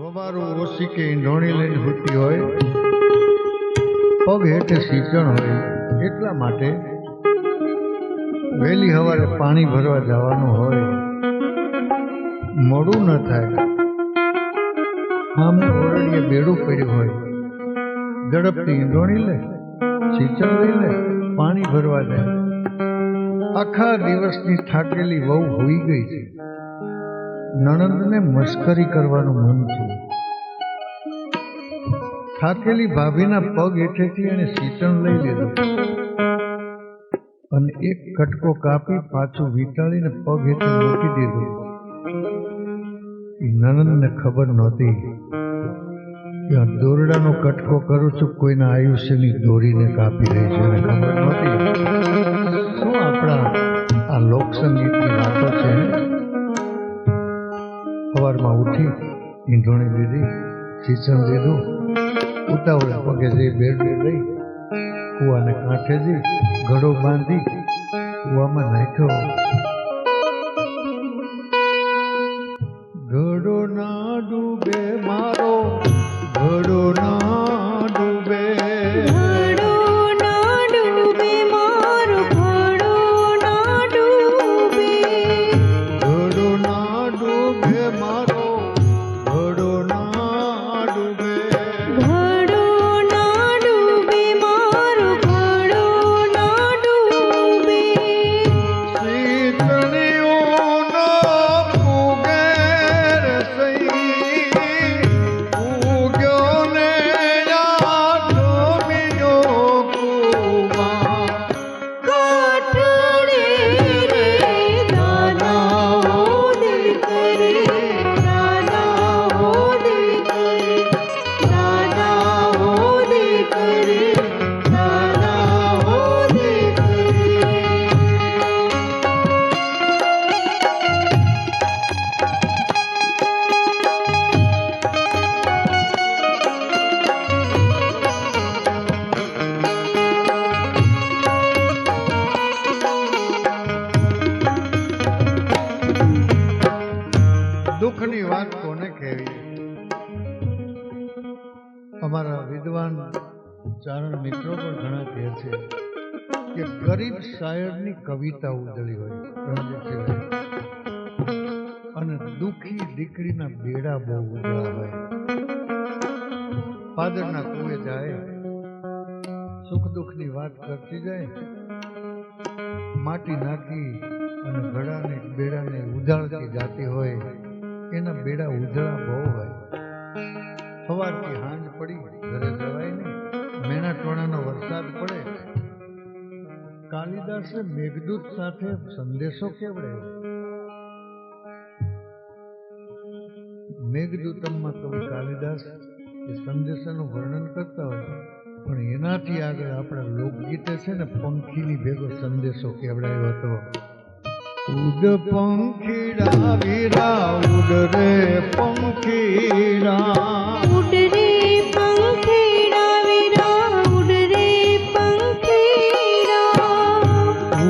હવારું ઓછી કે ઈંધોણી લઈને હોતી હોય, પગ હેઠે સિંચણ હોય, એટલા માટે વહેલી સવારે પાણી ભરવા જવાનું હોય, મોડું ન થાય, સામે ઓરડીએ બેડું પડ્યું હોય, ઝડપથી ઈંધોણી લે, સિંચણ લઈ લે, પાણી ભરવા જાય. આખા દિવસની થાકેલી વહુ હોઈ ગઈ છે, નણંદને મસ્કરી કરવાનું મન છે. થાકેલી ભાભીના પગ હેઠેથી એને સિંચણ લઈ લીધું અને એક કટકો કાપી પાછું વીંટાળીને પગ હેઠે મૂકી દીધું. નણંદને ખબર નહોતી કે દોરડાનો કટકો કરું છું, કોઈના આયુષ્યની દોરીને કાપી રહી છે. એને ખબર નહોતી શું આપણા આ લોકસંગીતની વાતો છે. સવારમાં ઉઠી ઈંધોણી લીધી, સિંચણ લીધું, ઉતાવળે પગે જઈ બેડ લઈ કૂવાને કાંઠે જઈ ઘડો બાંધી કૂવામાં નાખ્યો. ઘડો ના ડૂબે મારો, ઘડો ના ડૂબે, ઘડો ના ડૂબે મારો, ઘડો ના ડૂબે, ઘડો ના ડૂબે મારો, ઘડો ના ડૂબે, ઘડો ના ડૂબે મારો, ઘડો ના ડૂબે. શીતળીઓ નો ફુગેર સઈ ઉગ્યો ને આઠો બીજો કુવા, કાઠડે રે દાદાઓ દિલ કરે, દાદાઓ દિલ કરે, દાદાઓ દિલ કરે, દાદાઓ દિલ કરે. દુઃખની વાત કોને કહેવી. અમારા વિદ્વાન ચારણ મિત્રો પણ ઘણા કહે છે કે ગરીબ શાયરની કવિતા ઉજળી હોય રણજીતસિંહ, અને દુઃખી દીકરીના બેડા બહુ ઉજળા હોય. પાદરના કુએ જાય, સુખ દુઃખની વાત કરતી જાય, માટી નાખી અને ઘડાને બેડાને ઉજાળતી જાતી હોય. એના બેડા ઉજળા બહુ હોય. સવારથી હાંજ પડી, ઘરે જવાય નહીં, મેણા ટોણાનો વરસાદ પડે. કાલિદાસે મેઘદૂત સાથે સંદેશો કેવડાવ્યો. મેઘદૂતમમાં કવિ કાલિદાસ એ સંદેશાનું વર્ણન કરતા હોય, પણ એનાથી આગળ આપણા લોકગીતે છે ને પંખીની ભેગો સંદેશો કેવડાવ્યો હતો. ઉડ પંખીડા વીરા ઉડ રે પંખીડા, ઉડ રે પંખીડા વીરા, ઉડ રે પંખીડા,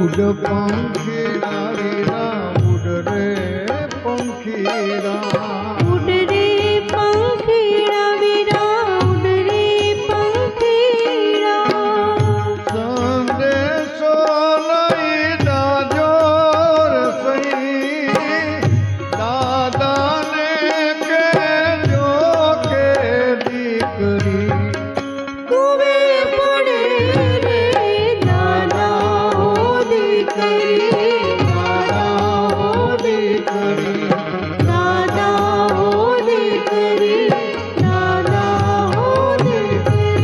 ઉડ પંખીડા વીરા ઉડ રે પંખીડા, ઉડ રે પંખીડા વીરા, ઉડ રે પંખીડા. સંદેશો લઈ દાજો રસઈ, દાદાને કહેજો કે દીકરી કુવે પડે રે દાદાઓ દિલ કરે, દાદાઓ દિલ કરે, દાદાઓ દિલ કરે, દાદાઓ દિલ કરે.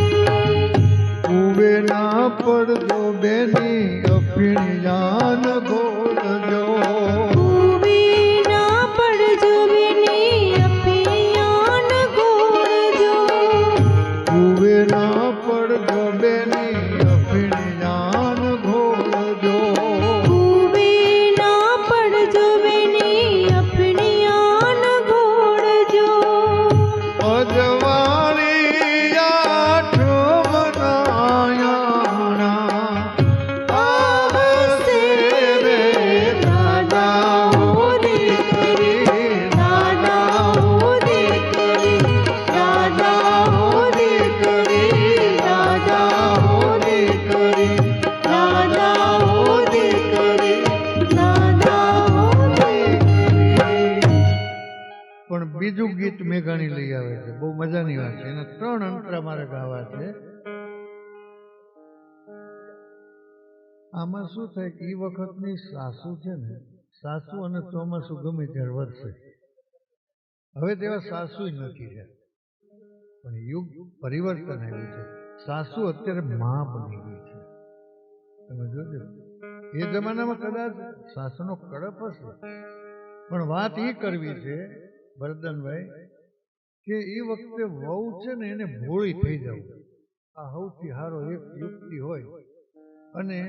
કુવે ના પડજો બેની અફીણ જાન ઘોડજો, કુવે ના પડજો બેની અપિયાન ગોળજો, કુવે ના પડજો બેની અફીણ જાન ઘોડજો, કુવે ના પડજો બેની અપિયાન ગોળજો. અજવાળી આઠ મનાયાણા આવશે રે દાદાઓ દીકરી, દાદાઓ દીકરી. મેઘાણી લઈ આવે છે. બહુ મજાની વાત છે. એના 3 અંતરા મારે ગાવા છે. આમાં શું થાય કે એ વખતની સાસુ છે ને, સાસુ અને ચોમાસું ગમે ત્યારે વરસે. હવે તેવા સાસુ નથી રહ્યા, પણ યુગ પરિવર્તન આવ્યું છે. સાસુ અત્યારે માં બની ગઈ છે. તમે જોજો, એ જમાનામાં કદાચ સાસુનો કડપ હશે, પણ વાત એ કરવી છે વરદાનભાઈ કે એ વખતે વહુ છે ને એને ભોળી થઈ જવું, આ સૌથી સારો એક યુક્તિ હોય. અને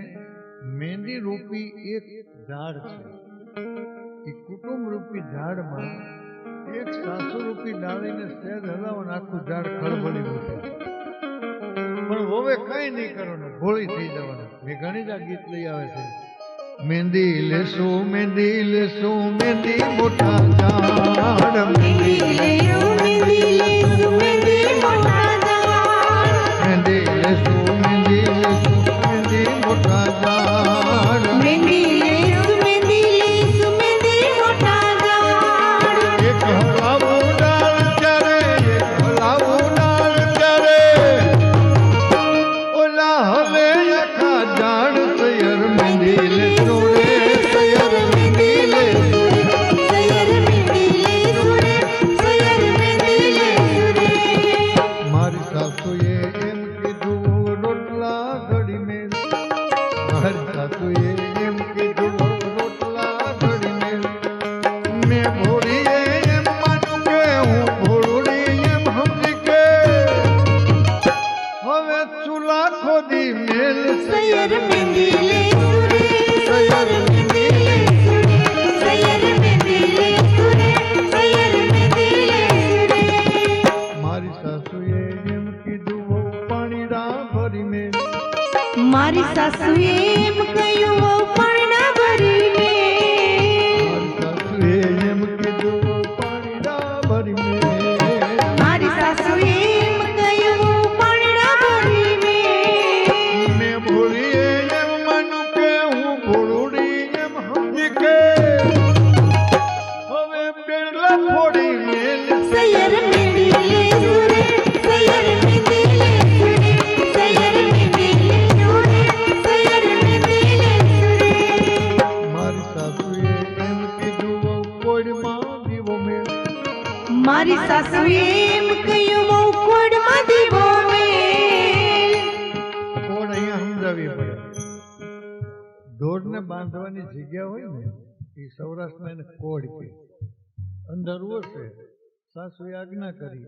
મહેંદી રૂપી એક ઝાડ છે, એ કુટુંબ રૂપી ઝાડમાં એક સાસુ રૂપી ડાળીને સહેજ હલાવો ને આખું ઝાડ ખળભળી ઉઠે. પણ વહુએ કઈ નહીં કરવાનું, ભોળી થઈ જવાના. મેં ઘણી જ આ ગીત લઈ આવે છે. મહેંદી લેશું મહેંદી લેશું મહેંદી મોટા ઝાડ, મહેંદી લેશું મહેંદી લેશું મહેંદી મોટા ઝાડ, મહેંદી લેશું મહેંદી લેશું મહેંદી મોટા ઝાડ, મહેંદી લેશું મહેંદી લેશું મહેંદી મોટા ઝાડ. એક હલાવું ડાળ ત્યારે, એક હલાવું ડાળ ત્યારે, ઓલા હલે આખા ઝાડ તૈયાર. મહેંદી લેશું રે સૈયર મહેંદી લેશું રે, સૈયર મહેંદી લેશું રે, સૈયર મહેંદી લેશું રે. મારી સાસુએ એમ કીધું રોટલા ઘડી મેલ, મારી સાસુએ એમ કીધું રોટલા ઘડી મેલ. મેં ભોળીએ એમ માનું કે હું ભોળુડી એમ સમજી કે હવે ચૂલા ખોદી મેલ. સૈયર મહેંદી લેશું રે, સૈયર મહેંદી લેશું રે, સૈયર મહેંદી લેશું રે, સૈયર મહેંદી લેશું રે. મારી સાસુએ એમ કીધું બહુ પાણીડા ભરી મેલ, મારી સાસુએ એમ કહ્યું વહુ પારણા ભરી મેલ. મારી સાસુએ એમ કીધું બહુ પાણીડા ભરી મેલ. મારી સાસુએ એમ કહ્યું વહુ પારણા ભરી મેલ. મેં ભોળીએ એમ માનું કે હું ભોળુડી એમ સમજી કે હવે બેડલા ફોડી મેલ. સૈયર મહેંદી લેશું રે, સૈયર મહેંદી લેશું રે, સૈયર મહેંદી લેશું રે, સૈયર મહેંદી લેશું રે. મારી સાસુએ એમ કીધું બહુ કોઈમાં દીવો મેલ. મારી સાસુએ એમ કહ્યું વહુ કોડમાં દીવો મેલ. કોડ અહીંયા સમજાવવી પડે. ઢોરને બાંધવાની જગ્યા હોય ને એ સૌરાષ્ટ્રમાં એને કોડ કહે. અંધારું હશે, સાસુએ આજ્ઞા કરી.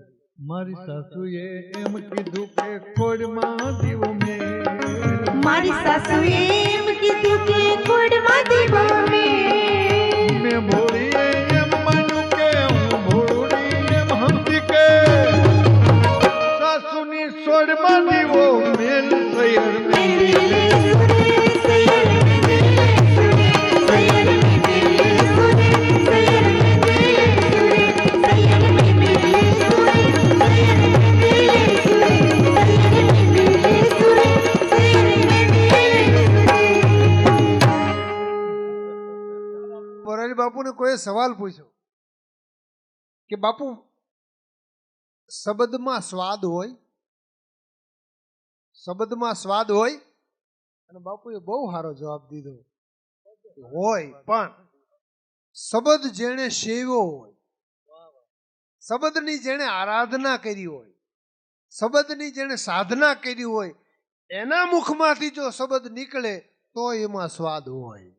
મારી સાસુએ એમ કીધું કે કોડમાં દીવો મેલ. મારી સાસુએ એમ કીધું કે કોડમાં દીવો મેલ. મેં ભોળીએ એમ માનું કે હું ભોળુડી એમ સમજી કે સાસુની સોડમાં દીવો મેલ. સૈયર મહેંદી લેશું રે, સૈયર મહેંદી લેશું રે, સૈયર મહેંદી લેશું રે, સૈયર મહેંદી લેશું રે, સૈયર મહેંદી લેશું રે, સૈયર મહેંદી લેશું રે, સૈયર મહેંદી લેશું રે, સૈયર મહેંદી લેશું રે. મોરારી બાપુને કોઈ સવાલ પૂછ્યો કે બાપુ શબ્દમાં સ્વાદ હોય, શબ્દમાં સ્વાદ હોય? અને બાપુએ બહુ સારો જવાબ દીધો, હોય, પણ શબ્દ જેણે સેવ્યો હોય, શબ્દની જેણે આરાધના કરી હોય, શબ્દની જેણે સાધના કરી હોય, એના મુખમાંથી જો શબ્દ નીકળે તો એમાં સ્વાદ હોય.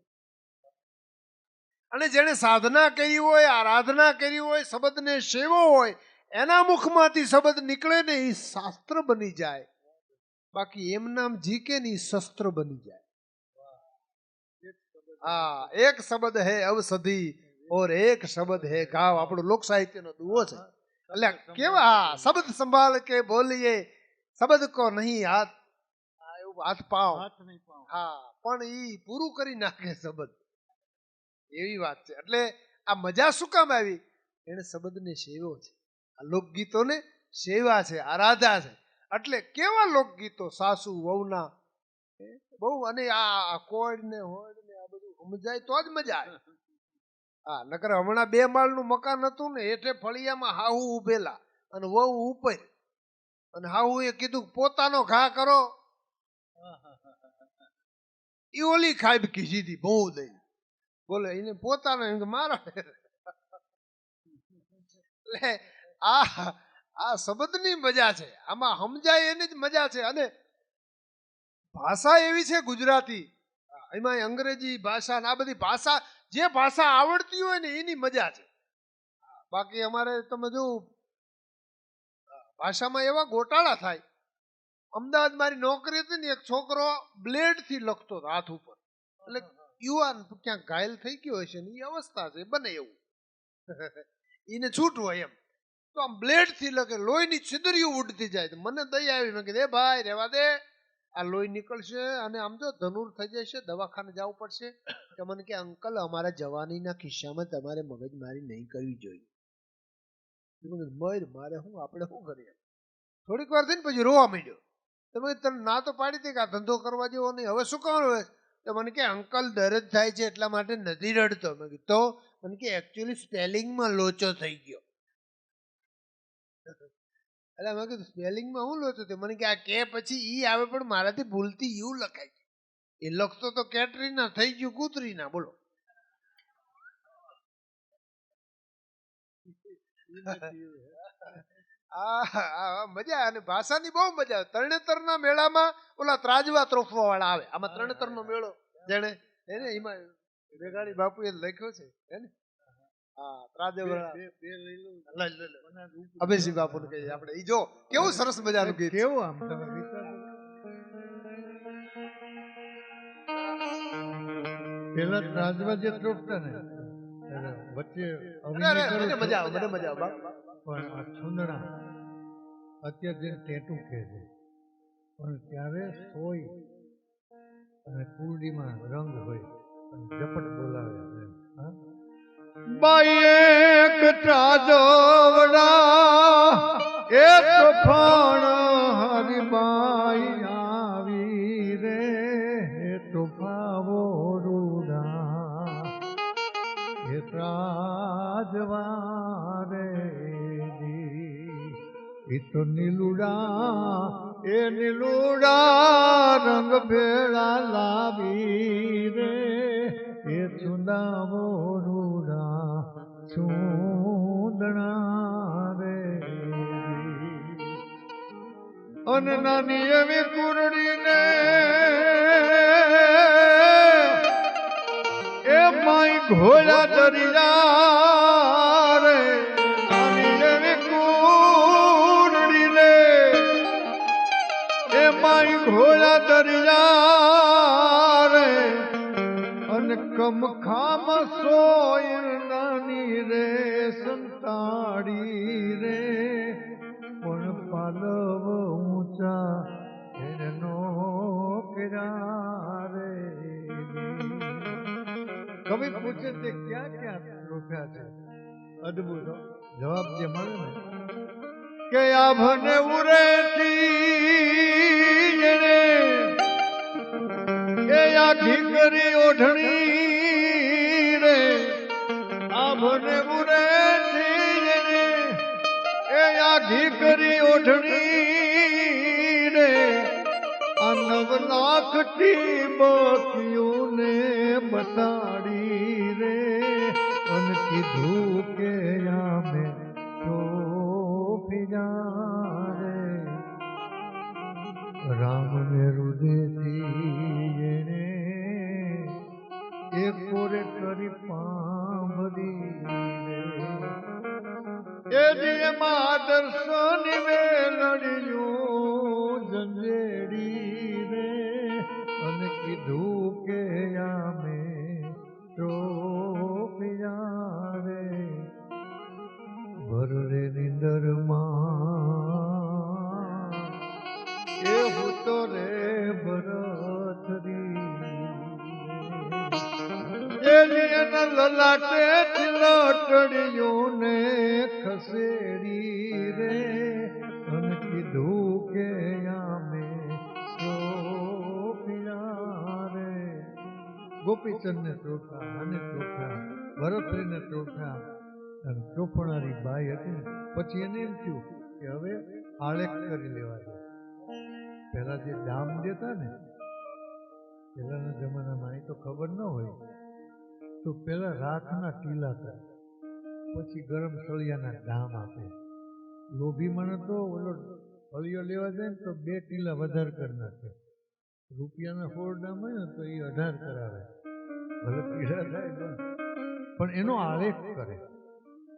અને જેણે સાધના કરી હોય, આરાધના કરી હોય, શબ્દને સેવો હોય, એના મુખમાંથી શબ્દ નીકળે ને એ શાસ્ત્ર બની જાય. બાકી એમ નામ જીકે ને ઈ શસ્ત્ર બની જાય. હા, એક શબ્દ હે ઔષધિ ઓર એક શબ્દ હે ઘાવ, આપણો લોક સાહિત્યનો દુઓ છે. એટલે કેવા હા, શબ્દ સંભાળ કે બોલીએ, શબ્દ કો નહીં હાથ, એવું હાથ પાવ, હા, પણ ઈ પૂરું કરી નાખે શબ્દ, એવી વાત છે. એટલે આ મજા શું કામ આવી? એને શબ્દને સેવ્યો છે, આ લોકગીતોને સેવા છે, આરાધા છે. એટલે કેવા લોકગીતો સાસુ વહુના બહુ, અને આ કોડ ને હોડ ને આ બધું સમજાય તો જ મજા આવે. હા નકર હમણાં 2 માળનું મકાન હતું ને હેઠે ફળિયામાં હાહુ ઉભેલા અને વહુ ઉપર અને હાહુએ કીધું પોતાનો ઘા કરો ઈ ઓલી ખાબકી સીધી બહુ દઈ બોલે એને પોતાનો એમ કે મારા એટલે આ શબ્દની મજા છે આમાં સમજાય એની જ મજા છે અને ભાષા એવી છે ગુજરાતી એમાં અંગ્રેજી ભાષા ને આ બધી ભાષા જે ભાષા આવડતી હોય ને એની મજા છે બાકી અમારે તમે જો ભાષામાં એવા ગોટાળા થાય અમદાવાદ મારી નોકરી હતી ને એક છોકરો બ્લેડ થી લખતો હતો હાથ ઉપર એટલે યુવાન ક્યાંક ઘાયલ થઈ ગયો હશે ને એ અવસ્થા છે બને એવું એને છૂટ હોય એમ તો આમ બ્લેડ થી લખે લોહીની છિદ્રીઓ ઉડતી જાય મને દયા આવી મેં કીધું ભાઈ રેવા દે આ લોહી નીકળશે અને આમ જો ધનુર થઈ જશે દવાખાને જવું પડશે તો મને કે અંકલ અમારા જવાનીના ખિસ્સામાં તમારે મગજમારી નહીં કરવી જોઈએ મારે શું આપણે શું કરીએ થોડીક વાર થઈને પછી રોવા માંડ્યો તમે તને ના તો પાડી દે કે આ ધંધો કરવા જેવો નહીં હવે શું કરવાનું હોય તો મને કે અંકલ દર્દ થાય છે એટલા માટે નથી રડતો મેં કીધું તો મને કે એકચ્યુઅલી સ્પેલિંગમાં લોચો થઈ ગયો એટલે મેં કીધું સ્પેલિંગમાં હું લોચો થયો મને કે આ કે પછી ઈ આવે પણ મારાથી ભૂલથી યુ લખાય એ લખતો તો કેટરીના થઈ ગયું કૂતરીના બોલો મજા અને ભાષાની બહુ મજા તરણેતરના મેળામાં ઓલા ત્રાજવા ત્રોફવા વાળા આવે આમાં તરણેતરનો મેળો જેને એને એમાં રેગાડી બાપુએ લખ્યો છે હે ને હા ત્રાજવા અભયસિંહ બાપુને કહીએ આપણે ઈ જો કેવું સરસ મજાનું ગીત કેવું આમ તમે વિચારો પેલા રાજવા જે ત્રોફતા ને વચ્ચે અરે મને મજા આવે મને મજા આવે પણ આ છુંદણા અત્યારે જે ટેટું કહે છે પણ ત્યારે સોય અને કુરડીમાં રંગ હોય અને ઝપટ બોલાવે છે હા બાઈક ત્રાજવડા એ તોફાન હરિબાઈ આવી રે એ તોફાવો રૂડા એ ત્રાજવા રે એ તો નીલુડા રંગ ભેળા લાવી રે એ ચુંદાવો રૂડા ચૂંદણા રે અને નાની એવી કુરડીને એ માઈ ઘોડા દરિયા રે નાની એવી કુરડીને એ માઈ ઘોડા દરિયા રે અને કમખામ સોય નાની રે સંતાડી રે પણ પાલવ ઊંચા એનો કર્યા રે કવિ પૂછે તે ક્યાં ક્યાં રોક્યા છે અદભુત જવાબ જે મળે ને કે આ ભને ઉરેથી રે એ આખી કરી ઓઢણી રે આ ભને ઉરેથી રે એ આખી કરી ઓઢણી રે આ 9 લાખ ટીબકીઓને બતાડી રે અને કીધું કે આમે ચોફી રે રામ ને હૃદયથી એને એ કોરે કરી પાંભરી રે એ દિયમાં દર્શન વેલડ્યું જંજેડી રે અને કીધું કે આમે ટ્રોફિયા રે ભર રે નિંદરમાં એ હું તો રે ભરતરી લલાટે લટડિયું ને ખસેડી રે અને કીધું કે આમે રે ગોપીચંદ ને ચોખા અને ચોખા વરફરીને ચોખા અને ચોપણારી બાઈ હતી ને પછી એને એમ થયું કે હવે આળેખ કરી લેવા દે. પહેલા જે દામ દેતા ને પહેલાના જમાનામાં એ તો ખબર ન હોય તો પહેલા રાખના ટીલા કરે પછી ગરમ સળિયાના દામ આપે. લોભી માણસ તો ઓલો હળિયો લેવા જાય ને તો 2 ટીલા વધારે કરી નાખે. રૂપિયાના 4 દામ હોય ને તો એ 18 કરાવે. ભલે પીડા થાય પણ એનો આલેખ કરે.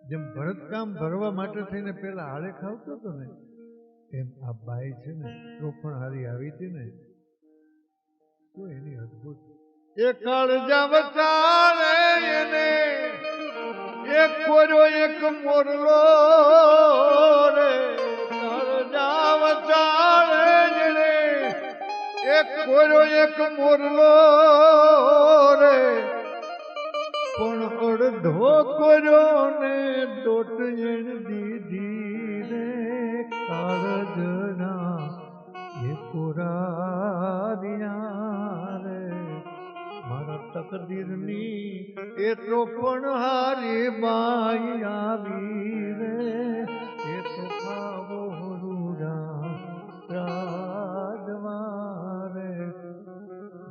જેમ ભરતકામ ભરવા માટે થઈને પેલા આલેખ આવતો હતો ને એમ આ બાઈ છે ને ચોખણ હારી આવી હતી ને તો એની અદભુત એક કાળજા વચારે એને એક કોરો એક મોરલો રે કાળજા વચારે એને એક કોરો એક મોરલો રે પણ અડધો કોર્યો ને દોટ એણ દીધી રે કાળજના એ કોરારિયા રે મારા તકદીરની એ તો પણ હારી બાઈ આવી રે એ તો ખાવો રૂડા રાજવારે.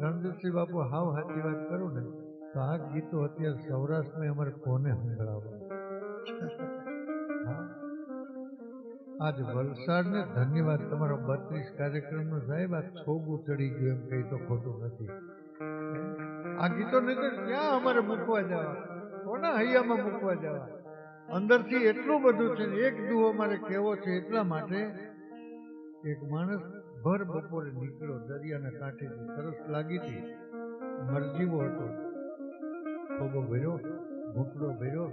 રણજીતસિંહ બાપુ હાવ સાચી વાત કરું ને તો આ ગીતો અત્યારે સૌરાષ્ટ્રમાં અમારે કોને સંભળાવવા? આજ વલસાડને ધન્યવાદ તમારો 32 કાર્યક્રમનો સાહેબ આ છોગું ચડી ગયું એમ કઈ તો ખોટું નથી. આ ગીતો નહીં તો ક્યાં અમારે મૂકવા જવા? કોના હૈયામાં મૂકવા જવા? અંદરથી એટલું બધું છે. એક દુહો અમારે કહેવો છે એટલા માટે એક માણસ ભર બપોરે નીકળ્યો દરિયાના કાંઠેથી. સરસ લાગી હતી, મરજીવો હતો. ખોબો ભર્યો, ઘૂંટડો ભર્યો,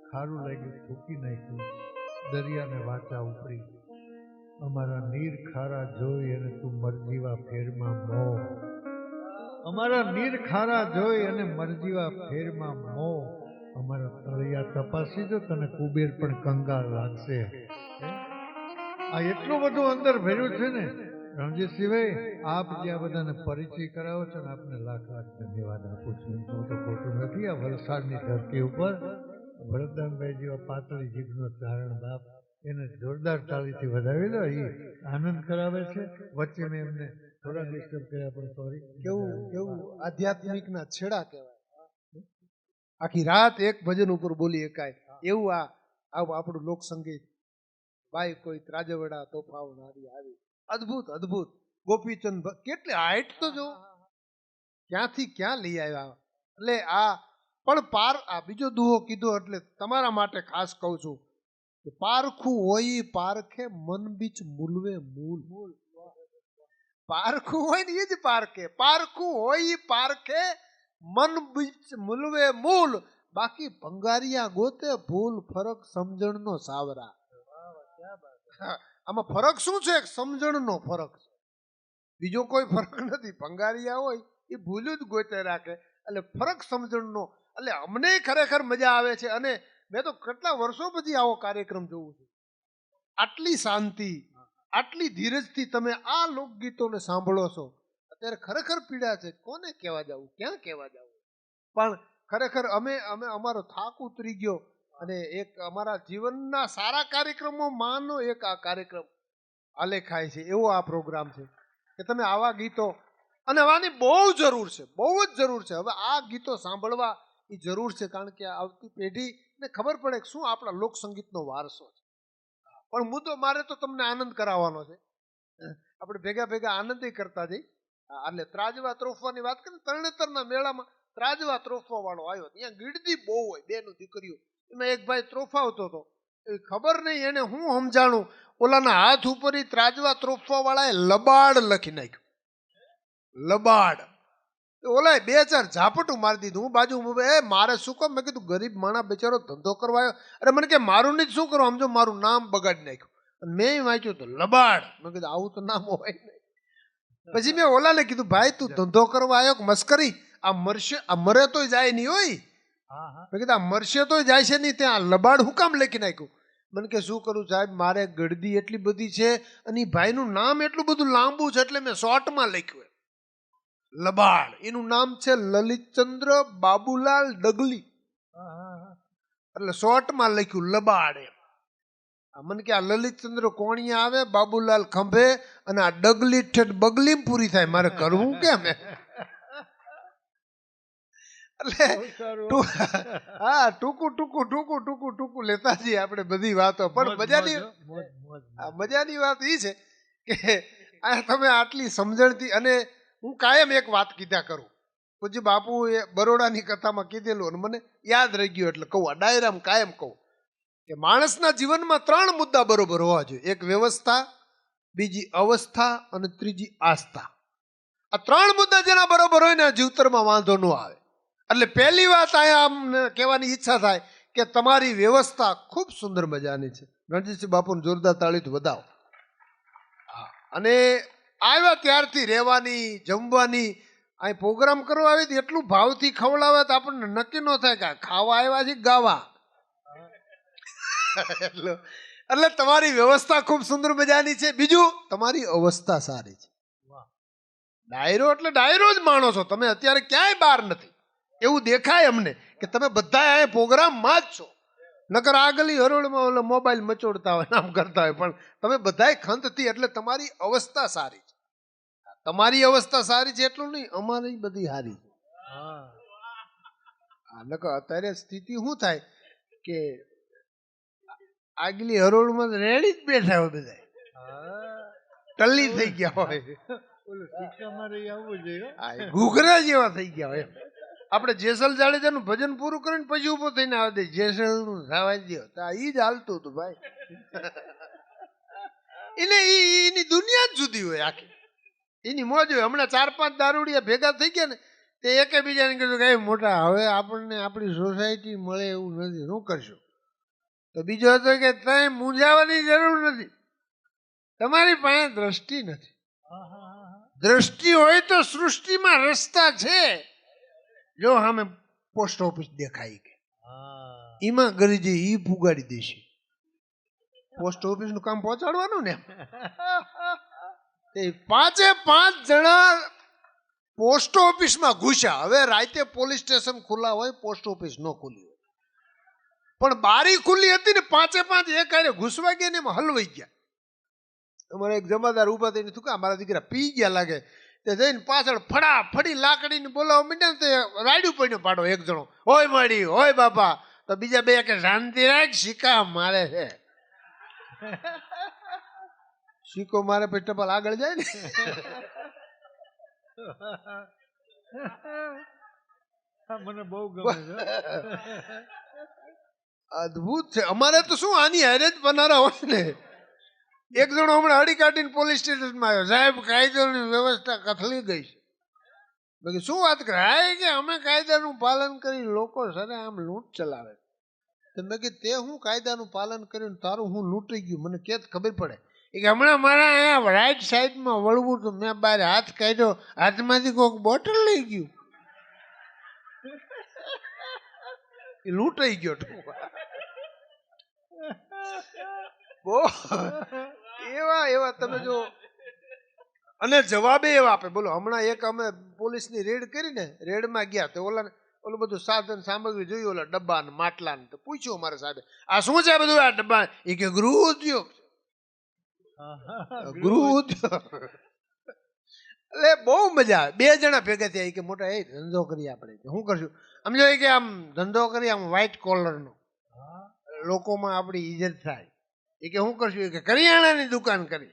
ખારું લાગ્યું, થૂકી નાખ્યું. દરિયાને વાચા ઉપડી, અમારા નીર ખારા જોઈ અને તું મરજીવા ફેરમાં મોહ. અમારા નીર ખારા જોઈ અને મરજીવા ફેરમાં મોહ. અમારા તળિયા તપાસી જો તને કુબેર પણ કંગાળ લાગશે. આ એટલું બધું અંદર ભર્યું છે ને રણજીતસિંહભાઈ, આપ જે આ બધાને પરિચય કરાવો છો ને આપને લાખ લાખ ધન્યવાદ આપું છું. હું તો ખોટું નથી. આ વલસાડની ધરતી ઉપર ભરતદાનભાઈ જેવા પાતળી જીભનો ધારણ બાપ એને જોરદાર તાળીથી વધાવી લો. એ આનંદ કરાવે છે. વચ્ચે મેં એમને થોડા ડિસ્ટર્બ કર્યા પણ સોરી. કેવું કેવું આધ્યાત્મિકના છેડા કહેવાય. આખી રાત એક ભજન ઉપર બોલી એકાય એવું આ આપણું લોક સંગીત. ભાઈ કોઈ ત્રાજવડા તોફાવ નારી આવી. અદ્ભુત અદ્ભુત. ગોપીચંદ કેટલી હાઈટ તો જો ક્યાંથી ક્યાં લઈ આવ્યા. એટલે આ પણ આ બીજો દુહો કીધો એટલે તમારા માટે ખાસ કહું છું કે પારખું હોય પારખે મન બીચ મૂલવે મૂલ. પારખું હોય ને એ જ પારખે. પારખું હોય પારખે મન બીચ મૂલવે મૂલ. બાકી ભંગારિયા ગોતે ભૂલ ફરક સમજણનો સાવરા. આમાં ફરક શું છે? સમજણનો ફરક છે, બીજો કોઈ ફરક નથી. ભંગારિયા હોય એ ભૂલ જ ગોતે રાખે. એટલે ફરક સમજણનો. એટલે અમને ખરેખર મજા આવે છે. અને મેં તો કેટલા વર્ષો પછી આવો કાર્યક્રમ જોઉં છું. આટલી શાંતિ, આટલી ધીરજથી તમે આ લોકગીતોને સાંભળો છો. અત્યારે ખરેખર પીડા છે. કોને કહેવા જવું, ક્યાં કહેવા જવું? પણ ખરેખર અમે અમારો થાક ઉતરી ગયો. અને એક અમારા જીવનના સારા કાર્યક્રમોમાંનો એક આ કાર્યક્રમ આલેખાય છે એવો આ પ્રોગ્રામ છે કે તમે આવા ગીતો, અને આની બહુ જરૂર છે, બહુ જ જરૂર છે. હવે આ ગીતો સાંભળવા એ જરૂર છે, કારણ કે આવતી પેઢીને ખબર પડે કે શું આપણા લોક સંગીતનો વારસો છે. પણ મુદ્દો મારે તો તમને આનંદ કરાવવાનો છે. આપણે ભેગા ભેગા આનંદ કરતા જઈ. એટલે ત્રાજવા ત્રોફવાની વાત કરીએ, તરણેતરના મેળામાં ત્રાજવા ત્રોફવા વાળો આવ્યો. ત્યાં ગીડદી બહુ હોય, બેનું દીકરીઓ. એમાં એક ભાઈ ત્રોફાવતો હતો. એ ખબર નહીં એને હું સમજાણું, ઓલાના હાથ ઉપર ત્રાજવા ત્રોફવા વાળાએ લબાડ લખી નાખ્યું. લબાડ. ઓલા 2-4 ઝાપટું મારી દીધું. હું બાજુ મારે શું કહું? મેં કીધું ગરીબ માણસ બિચારો ધંધો કરવા આવ્યો. અરે મને કે મારું નહીં શું કરું? સમજો મારું નામ બગાડી નાખ્યું. અને મેં વાંચ્યું તો લબાડ. મેં કીધું આવું તો નામ હોય નહીં. પછી મેં ઓલાને કીધું ભાઈ તું ધંધો કરવા આવ્યો કે મસ્કરી? આ મરશે, આ મરે તો જાય નહીં હોય. મેં કીધું આ મરશે તો જાય છે નહીં, ત્યાં લબાડ હું કામ લખી નાખ્યું? મને કે શું કરું સાહેબ, મારે ગળદી એટલી બધી છે અને એ ભાઈનું નામ એટલું બધું લાંબુ છે એટલે મેં શોર્ટમાં લખ્યું લબાડ. એનું નામ છે લલિતચંદ્ર બાબુલાલ ડગલી. એટલે શોર્ટમાં લખ્યું લબાડ એમ. આ મને કે આ લલિતચંદ્ર કોણિયા આવે, બાબુલાલ ખંભે, અને આ ડગલી ઠેઠ બગલીમ પૂરી થાય, મારે કરવું કેમ? એટલે હા, ટૂંકું લેતા જઈએ આપણે બધી વાતો. પણ મજાની વાત એ છે કે આ તમે આટલી સમજણથી, અને હું કાયમ એક વાત કીધા કરું, પૂજ્ય બાપુ એ બરોડાની કથામાં કીધેલું અને મને યાદ રહી ગયું એટલે કહું. આ ડાયરામાં કાયમ કહું કે માણસના જીવનમાં 3 મુદ્દા બરોબર હોવા જોઈએ. એક વ્યવસ્થા, બીજી અવસ્થા અને ત્રીજી આસ્થા. આ 3 મુદ્દા જેના બરોબર હોય ને જીવતરમાં વાંધો ન આવે. એટલે પહેલી વાત અહીંયા આમ કહેવાની ઈચ્છા થાય કે તમારી વ્યવસ્થા ખૂબ સુંદર મજાની છે. રણજીતસિંહ બાપુને જોરદાર તાળીથી વધાવો. અને આવ્યા ત્યારથી રહેવાની, જમવાની, અહીં પ્રોગ્રામ કરવા આવી એટલું ભાવથી ખવડાવે તો આપણને નક્કી ન થાય કે ખાવા આવ્યા છે ગાવા. એટલે તમારી વ્યવસ્થા ખૂબ સુંદર મજાની છે. બીજું, તમારી અવસ્થા સારી છે. ડાયરો એટલે ડાયરો જ માણો છો તમે. અત્યારે ક્યાંય બહાર નથી એવું દેખાય અમને કે તમે બધા અહીંયા પ્રોગ્રામમાં જ છો. નકર આગલી હરોળમાં ઓલો મોબાઈલ મચોડતા હોય, આમ કરતા હોય, પણ તમે બધાય ખંતથી. એટલે તમારી અવસ્થા સારી છે. તમારી અવસ્થા સારી છે એટલું નહીં, અમારી બધી સારી છે. નકર અત્યારે સ્થિતિ શું થાય કે આગલી હરોળમાં રેડી જ બેઠા હોય, બધા ટલ્લી થઈ ગયા હોય, ઘૂઘરા જેવા થઈ ગયા હોય. આપણે જેસલ જાડેજાનું ભજન પૂરું કરીને પછી ઉભો થઈને આવે દે, જેસલનું થવા દો, તો ઈ જ હાલતું હતું ભાઈ. એટલે એની દુનિયા જ જુદી હોય આખી, એની મોજ હોય. હમણાં 4-5 દારૂડિયા ભેગા થઈ ગયા ને તે એકે બીજાને કીધું કે મોટા હવે આપણને આપણી સોસાયટી મળે એવું નથી, શું કરશું? તો બીજો હતો કે તમે મૂંઝાવાની જરૂર નથી, તમારી પાસે દ્રષ્ટિ નથી. દ્રષ્ટિ હોય તો સૃષ્ટિમાં રસ્તા છે. જો સામે પોસ્ટ ઓફિસ દેખાય કે એમાં કરી જઈ, ઈ પુગાડી દેશે. પોસ્ટ ઓફિસ નું કામ પહોંચાડવાનું ને. 5 જણા પોસ્ટ ઓફિસમાં ઘૂસ્યા. હવે રાતે પોલીસ સ્ટેશન ખુલ્લા હોય, પોસ્ટ ઓફિસ ન ખુલ્લી હોય, પણ બારી ખુલ્લી હતી ને 5 એક આરે ઘૂસવા ગયા ને એમાં હલવાઈ ગયા. અમારે એક જમાદાર ઉભા થઈને થૂકા, મારા દીકરા પી ગયા લાગે, તે જઈને પાછળ ફડાફડી લાકડીને બોલાવવા માંડ્યા ને તે રાડ્યું પડ્યો પાડો એક જણો, હોય મળી, હોય બાપા. તો બીજા 2 કે શાંતિ રાખ, સિક્કા મારે છે. સિક્કો મારે પછી ટપાલ આગળ જાય ને. મને બહુ ગમે છે. અદભુત છે. અમારે તો શું આની હારે જ બનારા હોય ને. એક જણો હમણાં હડી કાઢીને પોલીસ સ્ટેશનમાં આવ્યો, સાહેબ કાયદાની વ્યવસ્થા કથળી ગઈ છે. બાકી શું વાત કરે? હા કે અમે કાયદાનું પાલન કરી, લોકો સરે આમ લૂંટ ચલાવે. તો મેં કીધું તે હું કાયદાનું પાલન કર્યું તારું હું લૂંટી ગયું, મને કે ખબર પડે. એ કે હમણાં મારા અહીંયા રાઈટ સાઈડમાં વળવું તો મેં બહાર હાથ કાઢ્યો, હાથમાંથી કોઈક બોટલ લઈ ગયું, એ લૂંટાઈ ગયો. બહુ એવા તમે જો, અને જવાબે એવા આપે. બોલો હમણાં એક અમે પોલીસની રેડ કરીને, રેડમાં ગયા તો ઓલું બધું સાધન સામગ્રી જોયું, ઓલા ડબ્બા ને માટલા ને. તો પૂછ્યું અમારા સાહેબે, આ શું છે બધું આ ડબ્બા? એ કે ગૃહ ઉદ્યોગ. ગૃહ ઉદ્યોગ એટલે બહુ મજા આવે. 2 જણા ભેગા થયા કે મોટા એ ધંધો કરીએ આપણે. શું કરશું? આમ જોઈએ કે આમ ધંધો કરીએ, આમ વ્હાઈટ કોલરનો, લોકોમાં આપણી ઇજ્જત થાય. એ કે શું કરશું? કે કરિયાણાની દુકાન કરી.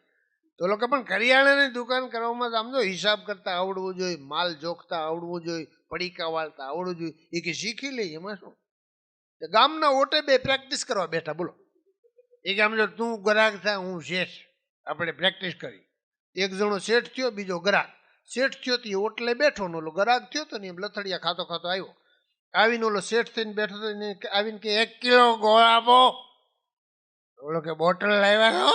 તો લોકો પણ કરિયાણાની દુકાન કરવામાં આમ જો હિસાબ કરતા આવડવું જોઈએ, માલ જોખતા આવડવું જોઈએ, પડીકા વાળતા આવડવું જોઈએ. એ કે શીખી લઈએ, એમાં શું? ગામના ઓટે 2 પ્રેક્ટિસ કરવા બેઠા. બોલો એ કે આમ જો તું ગ્રાહક થાય, હું શેઠ, આપણે પ્રેક્ટિસ કરી. એક જણો શેઠ થયો, બીજો ગ્રાહક. શેઠ થયો તો એ ઓટલે બેઠો, ને ઓલો ગ્રાહક થયો તો ને એમ લથડિયા ખાતો ખાતો આવ્યો. આવીને ઓલો શેઠ થઈને બેઠો તો આવીને કે 1 કિલો ગોળ આપો. ઓલો કે બોટલ લાવ્યા છો?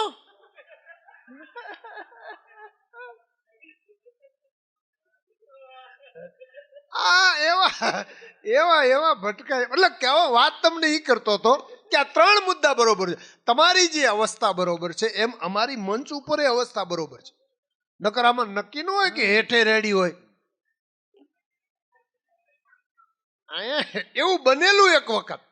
એવા ભટકાય. એટલે કેવો વાત તમને ઈ કરતો હતો કે આ 3 મુદ્દા બરોબર છે. તમારી જે અવસ્થા બરોબર છે એમ અમારી મંચ ઉપર એ અવસ્થા બરોબર છે. નકર આમાં નક્કી ન હોય કે હેઠે રેડી હોય. અહીંયા એવું બનેલું એક વખત.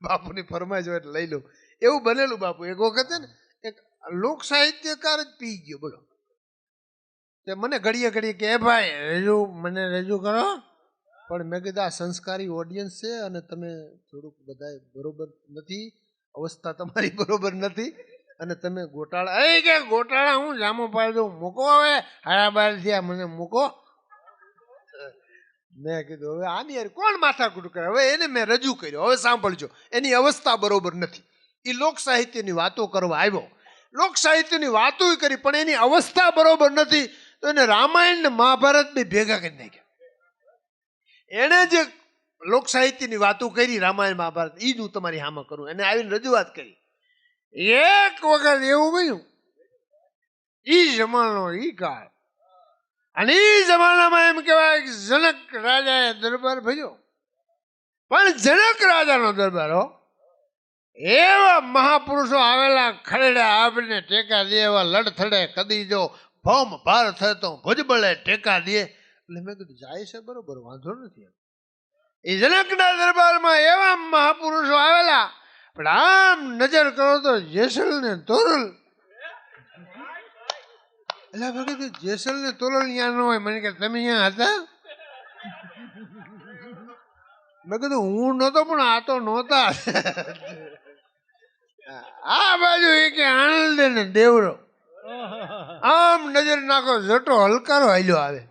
બાપુની ફરમાઈશ હોય એટલે લઈ લઉં. એવું બનેલું બાપુ એક વખત છે ને એક લોક સાહિત્યકાર જ પી ગયો બોલો. તે મને ઘડીએ ઘડીએ કે ભાઈ મને રજૂ કરો, પણ મેં કીધું આ સંસ્કારી ઓડિયન્સ છે અને તમે થોડુંક બધાય બરોબર નથી, અવસ્થા તમારી બરોબર નથી અને તમે ગોટાળા કે ગોટાળા હું જામો પાડી દઉં, મૂકો હવે હાડા બાર થયા મને મૂકો. મેં કીધું હવે આની યાર કોણ માથાકૂટ કરે, હવે એને મેં રજૂ કર્યો. હવે સાંભળજો, એની અવસ્થા બરોબર નથી. એ લોક સાહિત્યની વાતો કરવા આવ્યો, લોક સાહિત્યની વાતો કરી પણ એની અવસ્થા બરોબર નથી, તો એને રામાયણ ને મહાભારત બી ભેગા કરી નાખ્યા. એને જે લોક સાહિત્યની વાતો કરી રામાયણ મહાભારત, એ જ હું તમારી સામે કરું. એને આવીને રજૂઆત કરી. એક વખત એવું બન્યું, ઈ જમાનો ઈ કાળ, અને ઈ જમાનામાં એમ કહેવાય કે જનક રાજાએ દરબાર ભર્યો. પણ જનક રાજાનો દરબાર હો, એવા મહાપુરુષો આવેલા ખરડા આપણે ટેકા દે, એવા લડથડે કદી જો ભમ ભાર થતો ભુજબળે ટેકા દે. એટલે મેં કીધું જાય છે બરોબર, વાંધો નથી. એ જનકના દરબારમાં એવા મહાપુરુષો આવેલા, પણ આમ નજર કરો તો જેસલ ને તોરલ. એટલે મેં કીધું જેસલ ને તોરલ ત્યાં ન હોય. મને કે તમે ત્યાં હતા? મેં કીધું હું નહોતો પણ આ તો નહોતા. આ બાજુ એ કે આનંદ ને દેવરો, આમ નજર નાખો જટો હલકારો હાલ્યો આવે.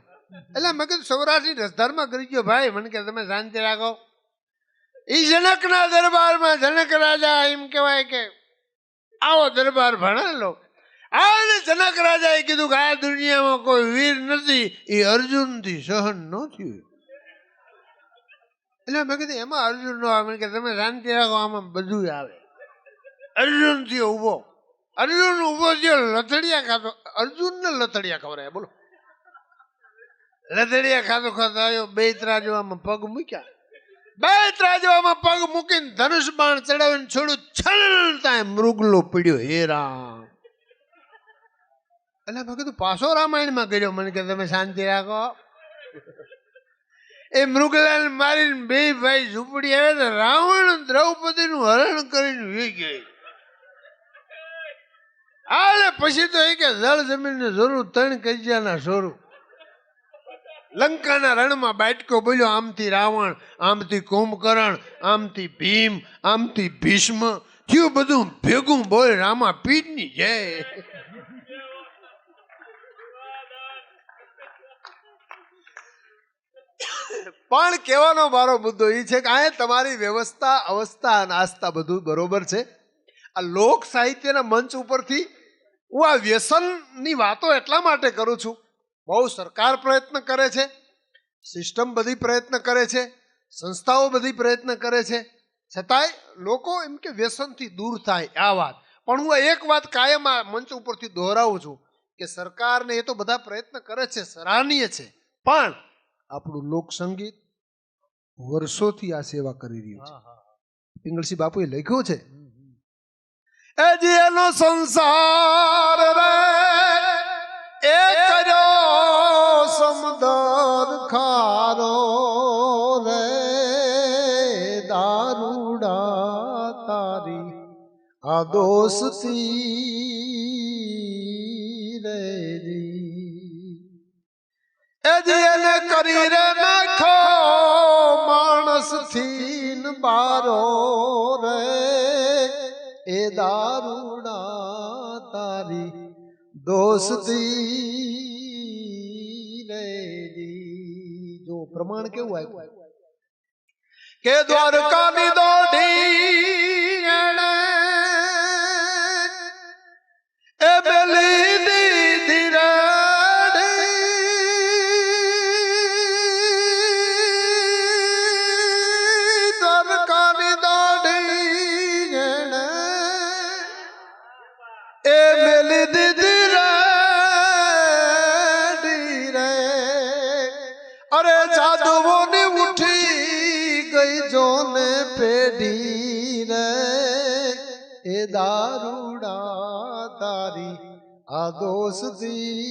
એટલે મેં કીધું સૌરાષ્ટ્રની રસધારમાં કરી ગયો ભાઈ. મને કે તમે શાંતિ રાખો. એ જનકના દરબારમાં જનક રાજા એમ કહેવાય કે આવો દરબાર ભણેલો. આ જનક રાજાએ કીધું કે આ દુનિયામાં કોઈ વીર નથી, એ અર્જુનથી સહન ન થયું. એટલે મેં કીધું એમાં અર્જુન નો આવે. કે તમે શાંતિ રાખો, આમાં બધું આવે. અર્જુન થયો ઉભો, અર્જુન ઉભો થયો, લથડિયા ખાતો. અર્જુન ને લથડિયા ખવડાય બોલો. લથડિયા ખાતો ખાતો આવ્યો, બે ત્રાજવામાં પગ મૂક્યા. બે ત્રાજવામાં પગ મૂકીને ધનુષ બાણ ચડાવીને છોડું, છલતા મૃગલો પડ્યો. હે રામ! એટલે મેં કીધું પાછો રામાયણમાં કર્યો. મને કે તમે શાંતિ રાખો. એ મૃગલાલ મારીને બે ભાઈ ઝૂંપડી આવે તો રાવણ દ્રૌપદી નું હરણ કરીને વી ગઈ. આલે પછી તો એ કે જળ જમીન ને જરૂર, ત્રણ કજિયાના સોરું. લંકાના રણમાં બાટકો બોલ્યો, આમથી રાવણ, આમથી કુંભકર્ણ, આમથી ભીમ, આમથી ભીષ્મ થયું બધું ભેગું. બોલ રામા પીઠની જય. પણ કહેવાનો મારો મુદ્દો એ છે કે આ તમારી વ્યવસ્થા, અવસ્થા અને આસ્થા બધું બરોબર છે. આ લોક સાહિત્યના મંચ ઉપરથી હું આ વ્યસનની વાતો એટલા માટે કરું છું. બહુ સરકાર પ્રયત્ન કરે છે, સિસ્ટમ બધી પ્રયત્ન કરે છે, સંસ્થાઓ બધી પ્રયત્ન કરે છે, છતાંય લોકો એમ કે વ્યસનથી દૂર થાય આ વાત. પણ હું એક વાત કાયમ આ મંચ ઉપરથી દોહરાવું છું કે સરકારને એ તો બધા પ્રયત્ન કરે છે, સરાહનીય છે, પણ આપણું લોકસંગીત વર્ષોથી આ સેવા કરી રહ્યું છે. પિંગળસિંહ બાપુએ લખ્યું છે, એ જેનો સંસાર રે એ કર્યો સમદર ખારો રે, દારૂડા તારી આ દોસ્તી રે જી. એ જેને કરી રે નાખો માણસ થી બારો રે, એ દારૂડા તારી દોસ્તી રે જી. જો પ્રમાણ કેવું આવ્યું કે દ્વારકાની દોઢી એ બેલી દીધી રે, દ્વારકાની દોઢી એ બેલી દીધી રે. અરે જાદુઓની ઉઠી ગઈ જોને પેઢી રે, એ દારૂડા તારી આ દોસ્તી.